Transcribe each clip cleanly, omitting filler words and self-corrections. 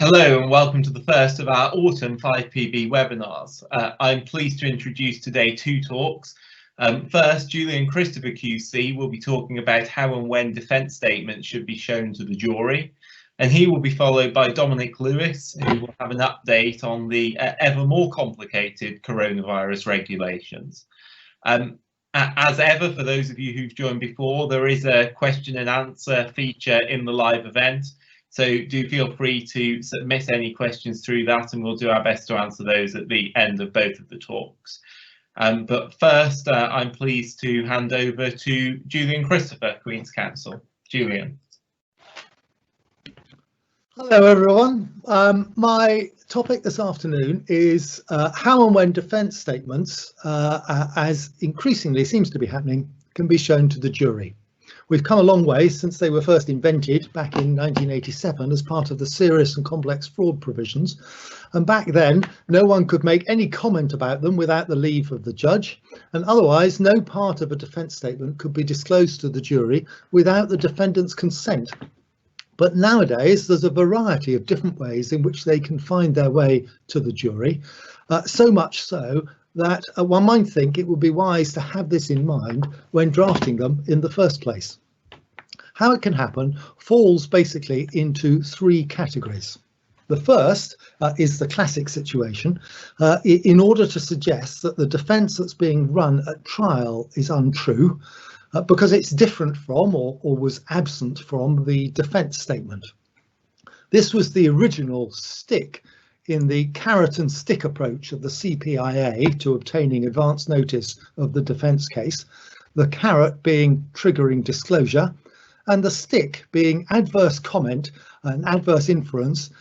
Hello and welcome to the first of our autumn 5PB webinars. I'm pleased to introduce today two talks. First, Julian Christopher QC will be talking about how and when defence statements should be shown to the jury, and he will be followed by Dominic Lewis, who will have an update on the ever more complicated coronavirus regulations. As ever, for those of you who've joined before, there is a question and answer feature in the live event. So do feel free to submit any questions through that, and we'll do our best to answer those at the end of both of the talks. But first, I'm pleased to hand over to Julian Christopher, Queen's Counsel. Julian. Hello, everyone. My topic this afternoon is how and when defence statements, as increasingly seems to be happening, can be shown to the jury. We've come a long way since they were first invented back in 1987 as part of the serious and complex fraud provisions. And back then, no one could make any comment about them without the leave of the judge. And otherwise, no part of a defence statement could be disclosed to the jury without the defendant's consent. But nowadays, there's a variety of different ways in which they can find their way to the jury, so much so that one might think it would be wise to have this in mind when drafting them in the first place. How it can happen falls basically into three categories. The first is the classic situation in order to suggest that the defence that's being run at trial is untrue because it's different from or was absent from the defence statement. This was the original stick in the carrot and stick approach of the CPIA to obtaining advance notice of the defence case, the carrot being triggering disclosure, and the stick being adverse comment and adverse inference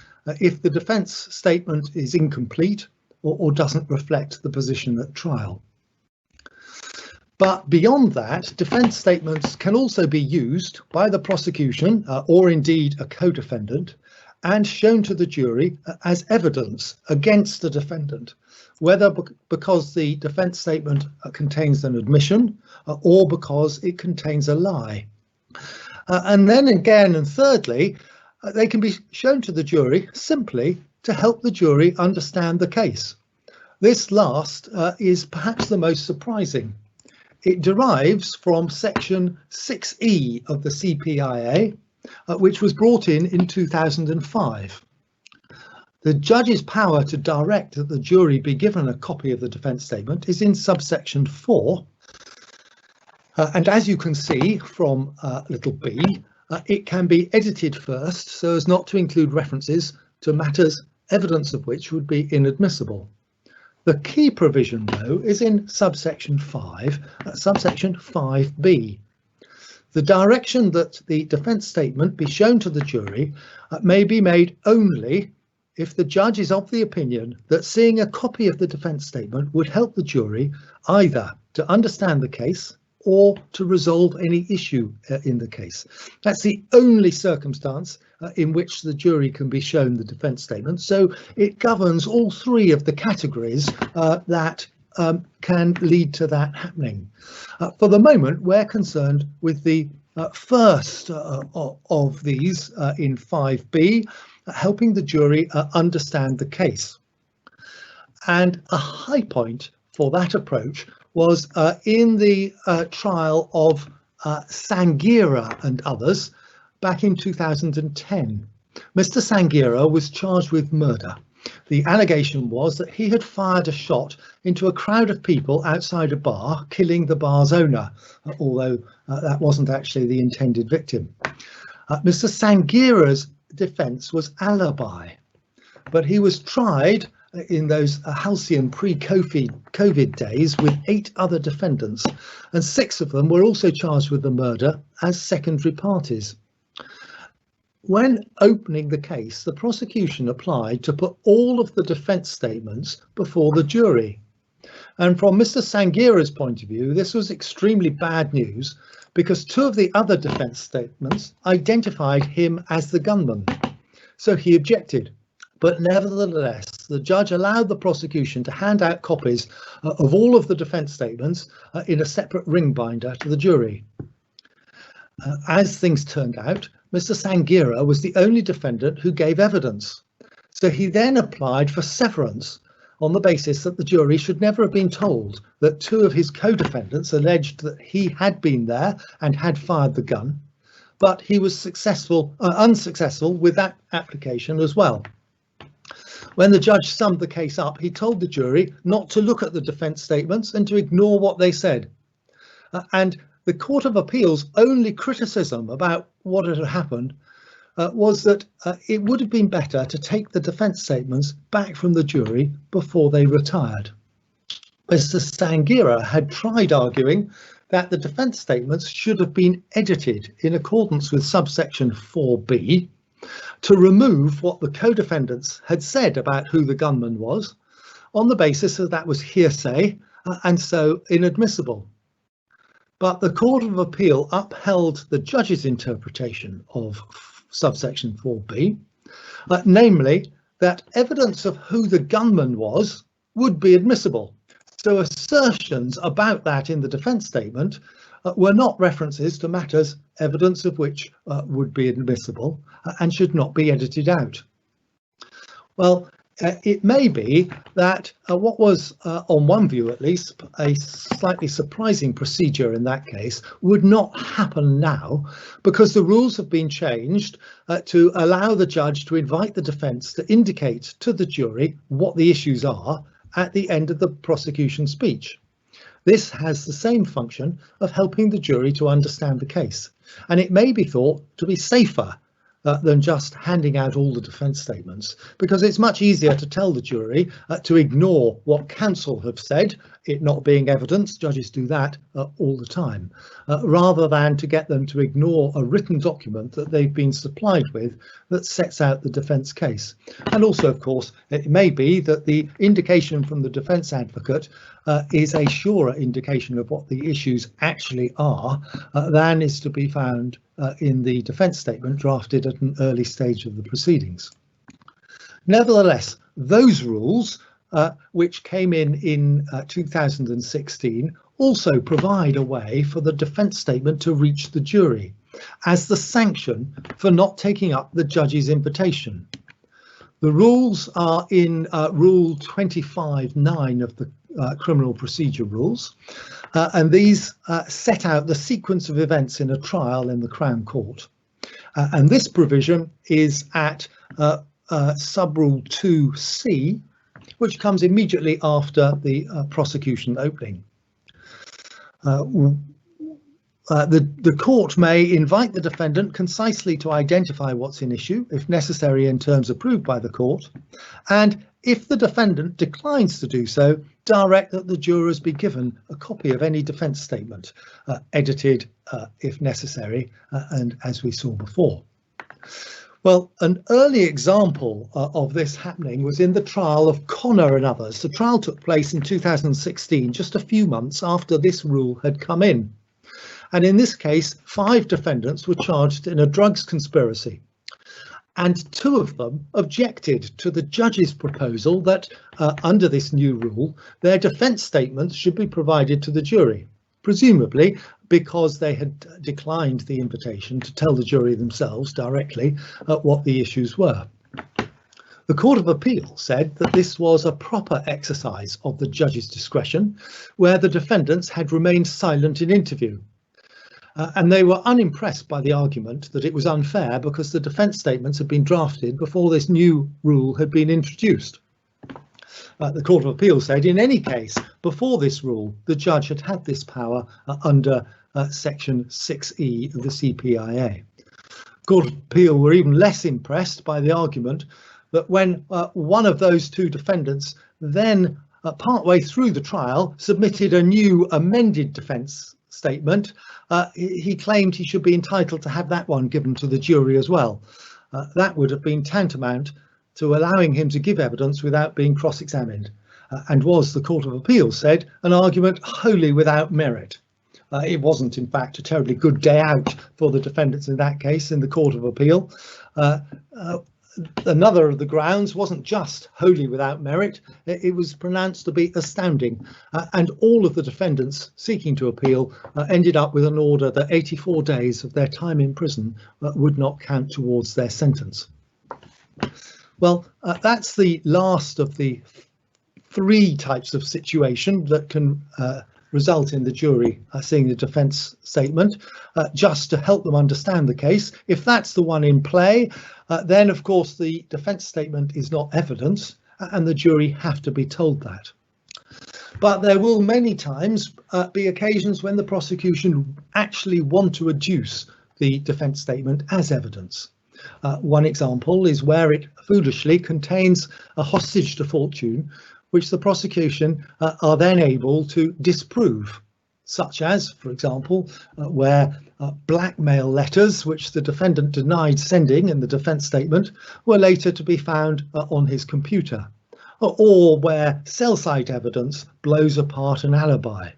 if the defence statement is incomplete or doesn't reflect the position at trial. But beyond that, defence statements can also be used by the prosecution or indeed a co-defendant and shown to the jury as evidence against the defendant, whether because the defence statement contains an admission or because it contains a lie. And then again, and thirdly, they can be shown to the jury simply to help the jury understand the case. This last is perhaps the most surprising. It derives from section 6E of the CPIA, which was brought in 2005. The judge's power to direct that the jury be given a copy of the defence statement is in subsection 4. And as you can see from little b, it can be edited first so as not to include references to matters evidence of which would be inadmissible. The key provision, though, is in subsection 5, subsection 5b. The direction that the defence statement be shown to the jury may be made only if the judge is of the opinion that seeing a copy of the defence statement would help the jury either to understand the case or to resolve any issue in the case. That's the only circumstance in which the jury can be shown the defence statement. So it governs all three of the categories that can lead to that happening. For the moment, we're concerned with the first of these in 5b, helping the jury understand the case. And a high point for that approach was in the trial of Sangera and others back in 2010. Mr. Sangera was charged with murder. The allegation was that he had fired a shot into a crowd of people outside a bar, killing the bar's owner, although that wasn't actually the intended victim. Mr. Sangera's defence was alibi, but he was tried in those halcyon pre-COVID days with 8 other defendants, and 6 of them were also charged with the murder as secondary parties. When opening the case, the prosecution applied to put all of the defence statements before the jury. And from Mr. Sangera's point of view, this was extremely bad news because 2 of the other defence statements identified him as the gunman. So he objected. But nevertheless, the judge allowed the prosecution to hand out copies of all of the defence statements in a separate ring binder to the jury. As things turned out, Mr. Sangera was the only defendant who gave evidence. So he then applied for severance on the basis that the jury should never have been told that two of his co-defendants alleged that he had been there and had fired the gun, but he was unsuccessful with that application as well. When the judge summed the case up, he told the jury not to look at the defence statements and to ignore what they said. And the Court of Appeal's only criticism about what had happened was that it would have been better to take the defence statements back from the jury before they retired. Mr. Sangera had tried arguing that the defence statements should have been edited in accordance with subsection 4B to remove what the co-defendants had said about who the gunman was, on the basis that was hearsay and so inadmissible. But the Court of Appeal upheld the judge's interpretation of subsection 4B, namely that evidence of who the gunman was would be admissible. So assertions about that in the defence statement were not references to matters evidence of which would be admissible and should not be edited out. Well, it may be that what was, on one view at least, a slightly surprising procedure in that case would not happen now, because the rules have been changed to allow the judge to invite the defence to indicate to the jury what the issues are at the end of the prosecution speech. This has the same function of helping the jury to understand the case, and it may be thought to be safer than just handing out all the defence statements, because it's much easier to tell the jury to ignore what counsel have said, it not being evidence, judges do that all the time, rather than to get them to ignore a written document that they've been supplied with that sets out the defence case. And also, of course, it may be that the indication from the defence advocate is a surer indication of what the issues actually are than is to be found in the defence statement drafted at an early stage of the proceedings. Nevertheless, those rules, which came in 2016, also provide a way for the defence statement to reach the jury as the sanction for not taking up the judge's invitation. The rules are in Rule 25(9) of the Criminal Procedure Rules, and these set out the sequence of events in a trial in the Crown Court. And this provision is at Sub-Rule 2C, which comes immediately after the prosecution opening. The court may invite the defendant concisely to identify what's in issue, if necessary in terms approved by the court, and if the defendant declines to do so, direct that the jurors be given a copy of any defence statement, edited if necessary, and as we saw before. Well, an early example of this happening was in the trial of Connor and others. The trial took place in 2016, just a few months after this rule had come in. And in this case, 5 defendants were charged in a drugs conspiracy. And 2 of them objected to the judge's proposal that under this new rule, their defence statements should be provided to the jury, presumably because they had declined the invitation to tell the jury themselves directly what the issues were. The Court of Appeal said that this was a proper exercise of the judge's discretion, where the defendants had remained silent in interview. And they were unimpressed by the argument that it was unfair because the defence statements had been drafted before this new rule had been introduced. The Court of Appeal said, in any case, before this rule, the judge had had this power under Section 6E of the CPIA. Court of Appeal were even less impressed by the argument that when one of those 2 defendants then, partway through the trial, submitted a new amended defence statement, he claimed he should be entitled to have that one given to the jury as well. That would have been tantamount to allowing him to give evidence without being cross-examined, and was, the Court of Appeal said, an argument wholly without merit. It wasn't, in fact, a terribly good day out for the defendants in that case in the Court of Appeal. Another of the grounds wasn't just wholly without merit, it was pronounced to be astounding, and all of the defendants seeking to appeal ended up with an order that 84 days of their time in prison would not count towards their sentence. Well, that's the last of the three types of situation that can result in the jury seeing the defence statement, just to help them understand the case. If that's the one in play, then of course the defence statement is not evidence and the jury have to be told that. But there will many times be occasions when the prosecution actually want to adduce the defence statement as evidence. One example is where it foolishly contains a hostage to fortune, which the prosecution are then able to disprove, such as, for example, where blackmail letters, which the defendant denied sending in the defence statement, were later to be found on his computer, or where cell site evidence blows apart an alibi.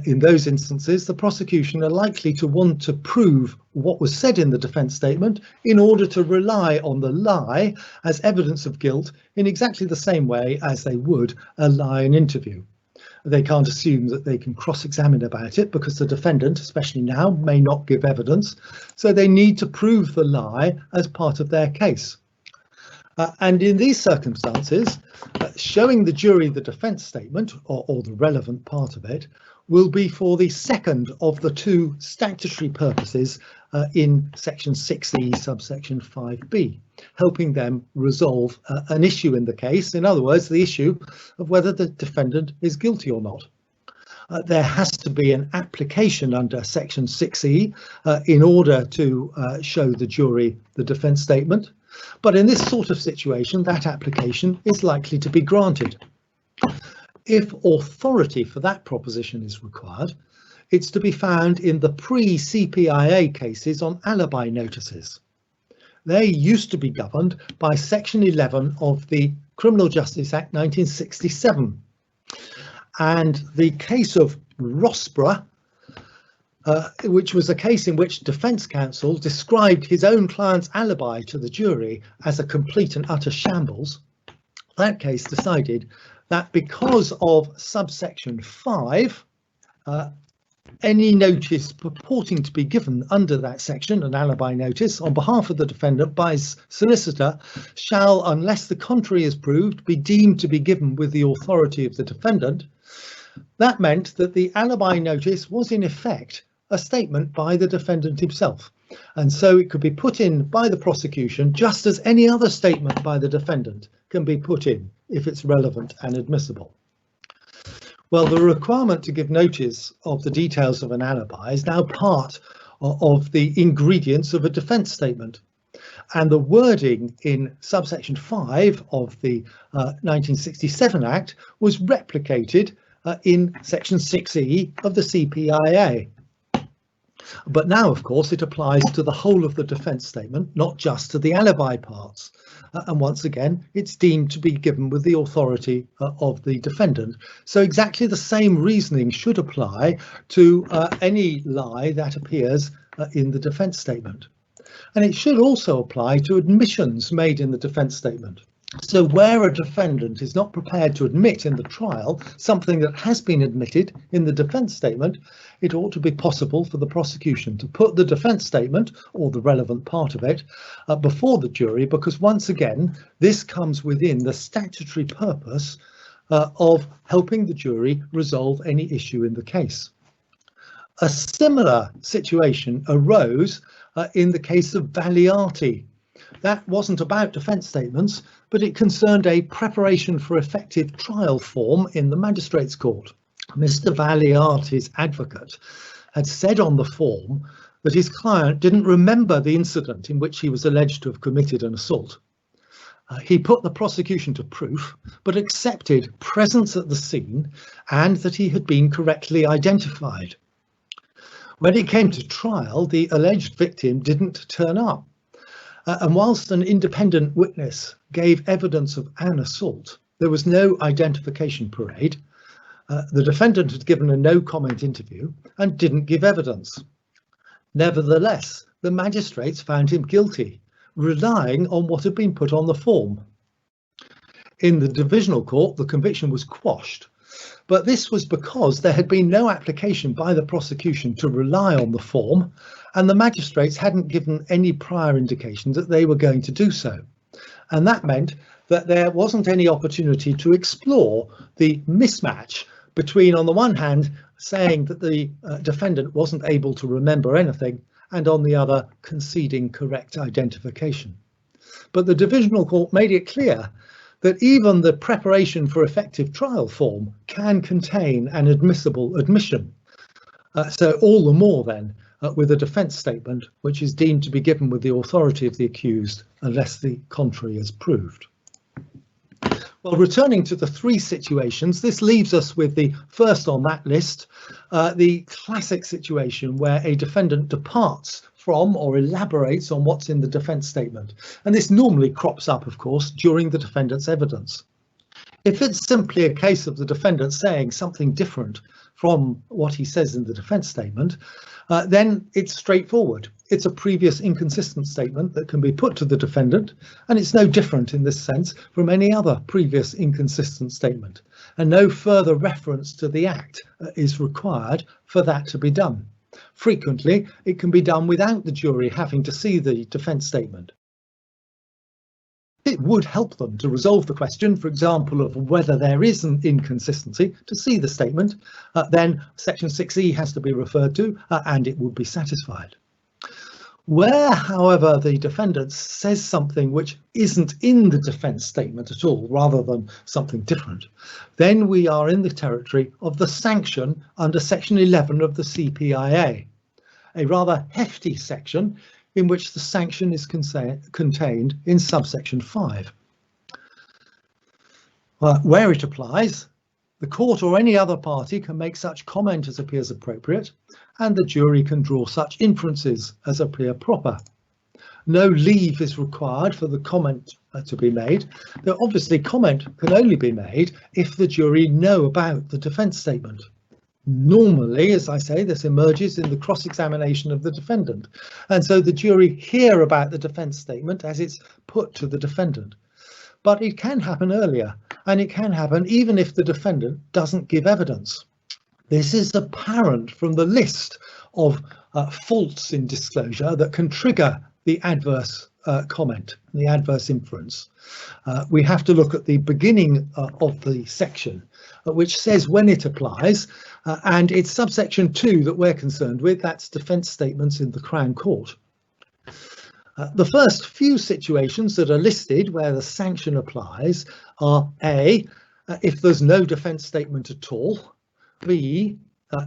In those instances, the prosecution are likely to want to prove what was said in the defence statement in order to rely on the lie as evidence of guilt in exactly the same way as they would a lie in interview. They can't assume that they can cross-examine about it because the defendant, especially now, may not give evidence, so they need to prove the lie as part of their case. And in these circumstances, showing the jury the defence statement, or the relevant part of it, will be for the second of the two statutory purposes in section 6E subsection 5B, helping them resolve an issue in the case, in other words, the issue of whether the defendant is guilty or not. There has to be an application under section 6E in order to show the jury the defence statement, but in this sort of situation that application is likely to be granted. If authority for that proposition is required, it's to be found in the pre-CPIA cases on alibi notices. They used to be governed by Section 11 of the Criminal Justice Act 1967. And the case of Rossborough, which was a case in which defence counsel described his own client's alibi to the jury as a complete and utter shambles, that case decided that because of subsection 5, any notice purporting to be given under that section, an alibi notice, on behalf of the defendant by his solicitor, shall, unless the contrary is proved, be deemed to be given with the authority of the defendant. That meant that the alibi notice was in effect a statement by the defendant himself, and so it could be put in by the prosecution just as any other statement by the defendant can be put in if it's relevant and admissible. Well, the requirement to give notice of the details of an alibi is now part of the ingredients of a defence statement, and the wording in subsection 5 of the 1967 Act was replicated in section 6E of the CPIA. But now, of course, it applies to the whole of the defence statement, not just to the alibi parts. And once again, it's deemed to be given with the authority of the defendant. So exactly the same reasoning should apply to any lie that appears in the defence statement. And it should also apply to admissions made in the defence statement. So where a defendant is not prepared to admit in the trial something that has been admitted in the defence statement, it ought to be possible for the prosecution to put the defence statement, or the relevant part of it, before the jury, because once again, this comes within the statutory purpose of helping the jury resolve any issue in the case. A similar situation arose in the case of Valiati. That wasn't about defence statements, but it concerned a preparation for effective trial form in the magistrates' court. Mr. Valiati's advocate had said on the form that his client didn't remember the incident in which he was alleged to have committed an assault. He put the prosecution to proof, but accepted presence at the scene and that he had been correctly identified. When it came to trial, the alleged victim didn't turn up. And whilst an independent witness gave evidence of an assault, there was no identification parade. The defendant had given a no-comment interview and didn't give evidence. Nevertheless, the magistrates found him guilty, relying on what had been put on the form. In the divisional court, the conviction was quashed, but this was because there had been no application by the prosecution to rely on the form, and the magistrates hadn't given any prior indication that they were going to do so. And that meant that there wasn't any opportunity to explore the mismatch between, on the one hand, saying that the defendant wasn't able to remember anything, and on the other, conceding correct identification. But the Divisional Court made it clear that even the preparation for effective trial form can contain an admissible admission. So all the more then with a defence statement which is deemed to be given with the authority of the accused unless the contrary is proved. Well, returning to the three situations, this leaves us with the first on that list, the classic situation where a defendant departs from or elaborates on what's in the defence statement. And this normally crops up, of course, during the defendant's evidence. If it's simply a case of the defendant saying something different from what he says in the defence statement, then it's straightforward. It's a previous inconsistent statement that can be put to the defendant, and it's no different in this sense from any other previous inconsistent statement, and no further reference to the act is required for that to be done. Frequently, it can be done without the jury having to see the defence statement. It would help them to resolve the question, for example, of whether there is an inconsistency, to see the statement, then section 6E has to be referred to and it would be satisfied. Where, however, the defendant says something which isn't in the defence statement at all, rather than something different, then we are in the territory of the sanction under section 11 of the CPIA, a rather hefty section in which the sanction is contained in subsection 5. Where it applies, the court or any other party can make such comment as appears appropriate, and the jury can draw such inferences as appear proper. No leave is required for the comment to be made, though obviously comment can only be made if the jury know about the defence statement. Normally, as I say, this emerges in the cross-examination of the defendant, and so the jury hear about the defence statement as it's put to the defendant. But it can happen earlier, and it can happen even if the defendant doesn't give evidence. This is apparent from the list of faults in disclosure that can trigger the adverse comment, the adverse inference. We have to look at the beginning of the section, which says when it applies, and it's subsection 2 that we're concerned with. That's defence statements in the Crown Court. The first few situations that are listed where the sanction applies are A, if there's no defence statement at all, B,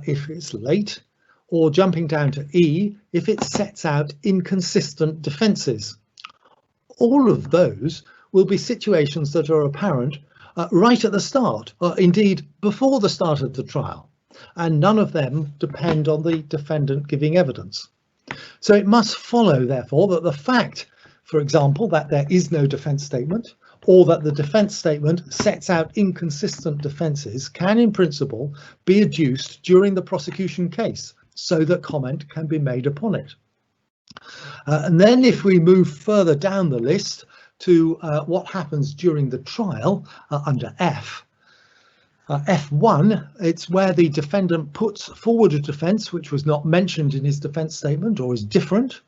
if it's late, or jumping down to E, if it sets out inconsistent defences. All of those will be situations that are apparent right at the start, or indeed before the start of the trial, and none of them depend on the defendant giving evidence. So it must follow, therefore, that the fact, for example, that there is no defence statement, or that the defence statement sets out inconsistent defences, can in principle be adduced during the prosecution case, so that comment can be made upon it. And then if we move further down the list to what happens during the trial under F. F1, it's where the defendant puts forward a defence which was not mentioned in his defence statement or is different,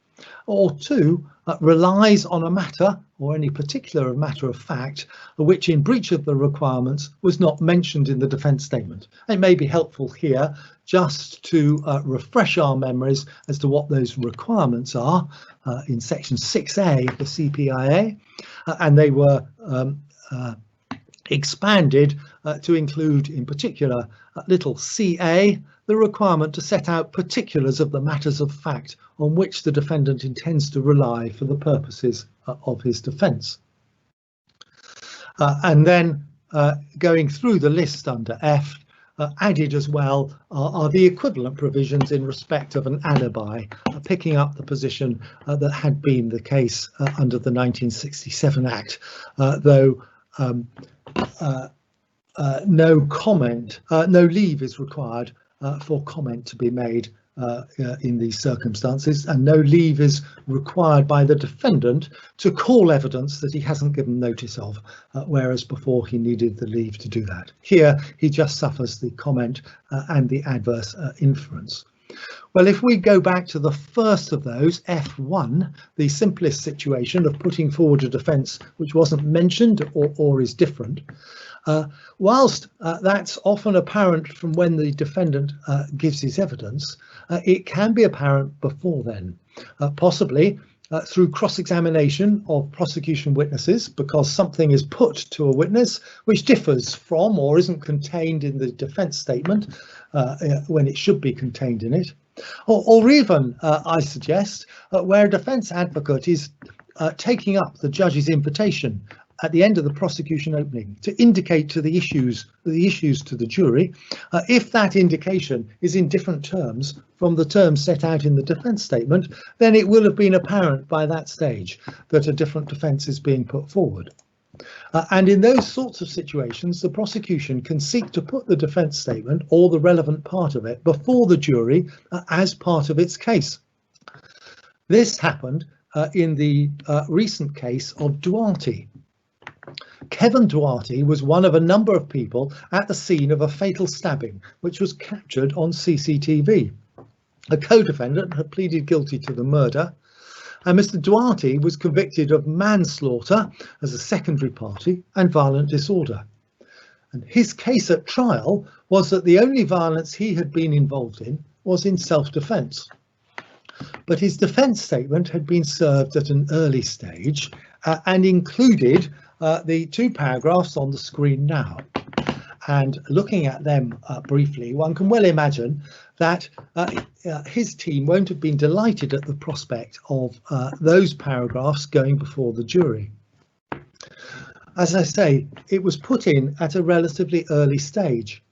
or 2, relies on a matter or any particular matter of fact which in breach of the requirements was not mentioned in the defence statement. It may be helpful here just to refresh our memories as to what those requirements are in section 6A of the CPIA, and they were expanded to include in particular little ca, the requirement to set out particulars of the matters of fact on which the defendant intends to rely for the purposes of his defence. And then going through the list under F, added as well are the equivalent provisions in respect of an alibi, picking up the position that had been the case under the 1967 Act, though no comment, no leave is required for comment to be made in these circumstances, and no leave is required by the defendant to call evidence that he hasn't given notice of, whereas before he needed the leave to do that. Here he just suffers the comment and the adverse inference. Well, if we go back to the first of those, F1, the simplest situation of putting forward a defence which wasn't mentioned or is different, whilst that's often apparent from when the defendant gives his evidence, it can be apparent before then, possibly through cross-examination of prosecution witnesses, because something is put to a witness which differs from or isn't contained in the defence statement when it should be contained in it. Or even, I suggest, where a defence advocate is taking up the judge's invitation at the end of the prosecution opening to indicate to the issues to the jury, if that indication is in different terms from the terms set out in the defence statement, then it will have been apparent by that stage that a different defence is being put forward. And in those sorts of situations, the prosecution can seek to put the defence statement or the relevant part of it before the jury as part of its case. This happened in the recent case of Duarte. Kevin Duarte was one of a number of people at the scene of a fatal stabbing, which was captured on CCTV. A co-defendant had pleaded guilty to the murder, and Mr. Duarte was convicted of manslaughter as a secondary party and violent disorder. And his case at trial was that the only violence he had been involved in was in self-defence. But his defence statement had been served at an early stage and included the two paragraphs on the screen now. And looking at them briefly, one can well imagine that his team won't have been delighted at the prospect of those paragraphs going before the jury. As I say, it was put in at a relatively early stage,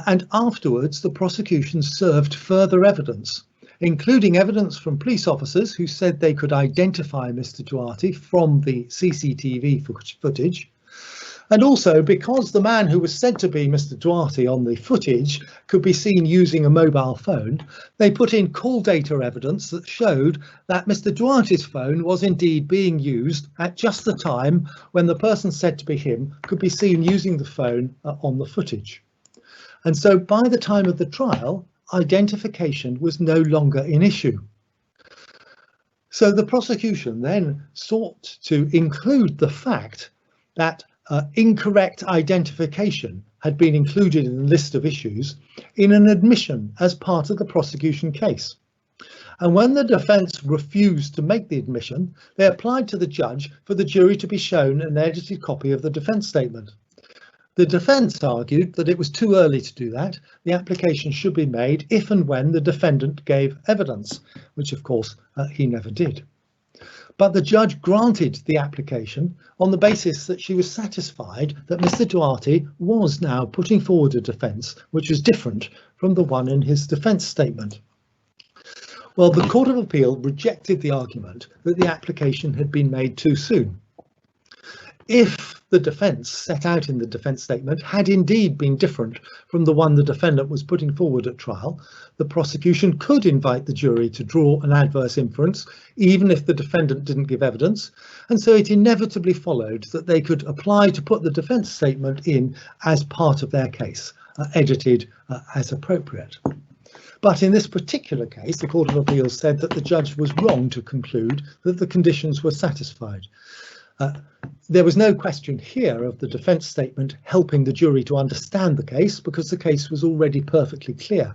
and afterwards the prosecution served further evidence, including evidence from police officers who said they could identify Mr. Duarte from the CCTV footage. And also because the man who was said to be Mr. Duarte on the footage could be seen using a mobile phone, they put in call data evidence that showed that Mr. Duarte's phone was indeed being used at just the time when the person said to be him could be seen using the phone on the footage. And so by the time of the trial, identification was no longer an issue. So the prosecution then sought to include the fact that incorrect identification had been included in the list of issues in an admission as part of the prosecution case. And when the defence refused to make the admission, they applied to the judge for the jury to be shown an edited copy of the defence statement. The defence argued that it was too early to do that. The application should be made if and when the defendant gave evidence, which of course he never did. But the judge granted the application on the basis that she was satisfied that Mr. Duarte was now putting forward a defence which was different from the one in his defence statement. Well, the Court of Appeal rejected the argument that the application had been made too soon. If the defence set out in the defence statement had indeed been different from the one the defendant was putting forward at trial, the prosecution could invite the jury to draw an adverse inference, even if the defendant didn't give evidence, and so it inevitably followed that they could apply to put the defence statement in as part of their case, edited as appropriate. But in this particular case, the Court of Appeal said that the judge was wrong to conclude that the conditions were satisfied. There was no question here of the defence statement helping the jury to understand the case because the case was already perfectly clear.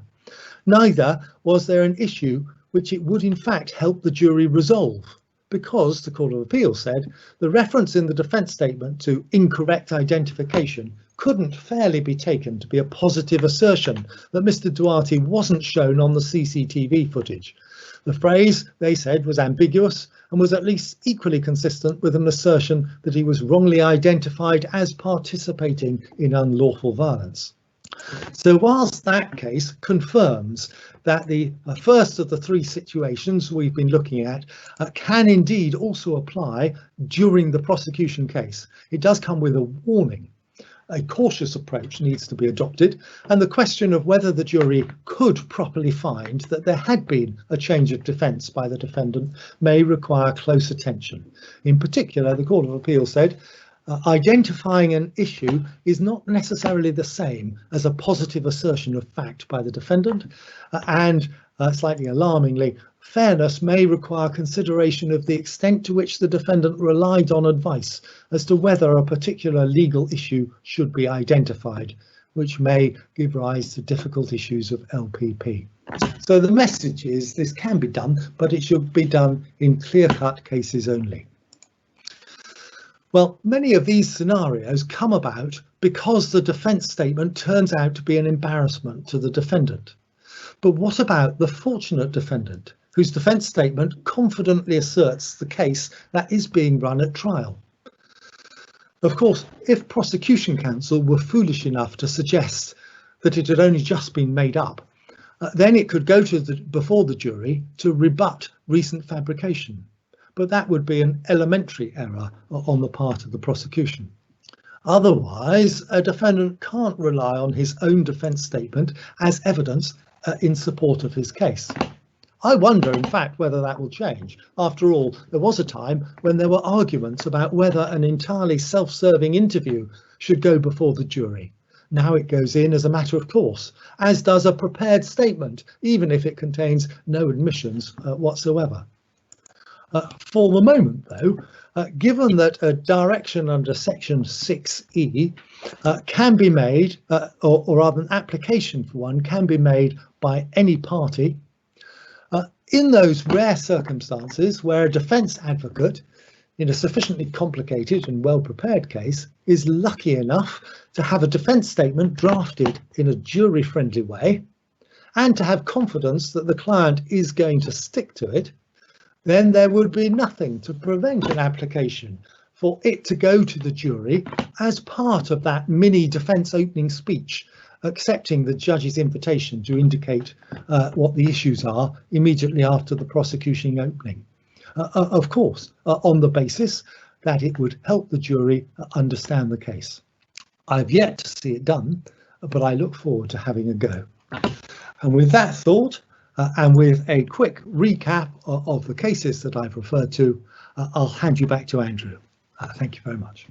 Neither was there an issue which it would in fact help the jury resolve, because the Court of Appeal said the reference in the defence statement to incorrect identification couldn't fairly be taken to be a positive assertion that Mr. Duarte wasn't shown on the CCTV footage. The phrase, they said, was ambiguous and was at least equally consistent with an assertion that he was wrongly identified as participating in unlawful violence. So whilst that case confirms that the first of the three situations we've been looking at can indeed also apply during the prosecution case, it does come with a warning. A cautious approach needs to be adopted, and the question of whether the jury could properly find that there had been a change of defence by the defendant may require close attention. In particular, the Court of Appeal said Identifying an issue is not necessarily the same as a positive assertion of fact by the defendant, and slightly alarmingly, fairness may require consideration of the extent to which the defendant relied on advice as to whether a particular legal issue should be identified, which may give rise to difficult issues of LPP. So the message is this can be done, but it should be done in clear-cut cases only. Well, many of these scenarios come about because the defence statement turns out to be an embarrassment to the defendant. But what about the fortunate defendant whose defence statement confidently asserts the case that is being run at trial? Of course, if prosecution counsel were foolish enough to suggest that it had only just been made up, then it could go before the jury to rebut recent fabrication. But that would be an elementary error on the part of the prosecution. Otherwise, a defendant can't rely on his own defence statement as evidence in support of his case. I wonder, in fact, whether that will change. After all, there was a time when there were arguments about whether an entirely self-serving interview should go before the jury. Now it goes in as a matter of course, as does a prepared statement, even if it contains no admissions whatsoever. For the moment, though, given that a direction under section 6E can be made, or rather an application for one can be made by any party, in those rare circumstances where a defence advocate in a sufficiently complicated and well-prepared case is lucky enough to have a defence statement drafted in a jury-friendly way and to have confidence that the client is going to stick to it, then there would be nothing to prevent an application for it to go to the jury as part of that mini defence opening speech, accepting the judge's invitation to indicate what the issues are immediately after the prosecution opening. Of course, on the basis that it would help the jury understand the case. I've yet to see it done, but I look forward to having a go. And with that thought, and with a quick recap of the cases that I've referred to, I'll hand you back to Andrew. Thank you very much.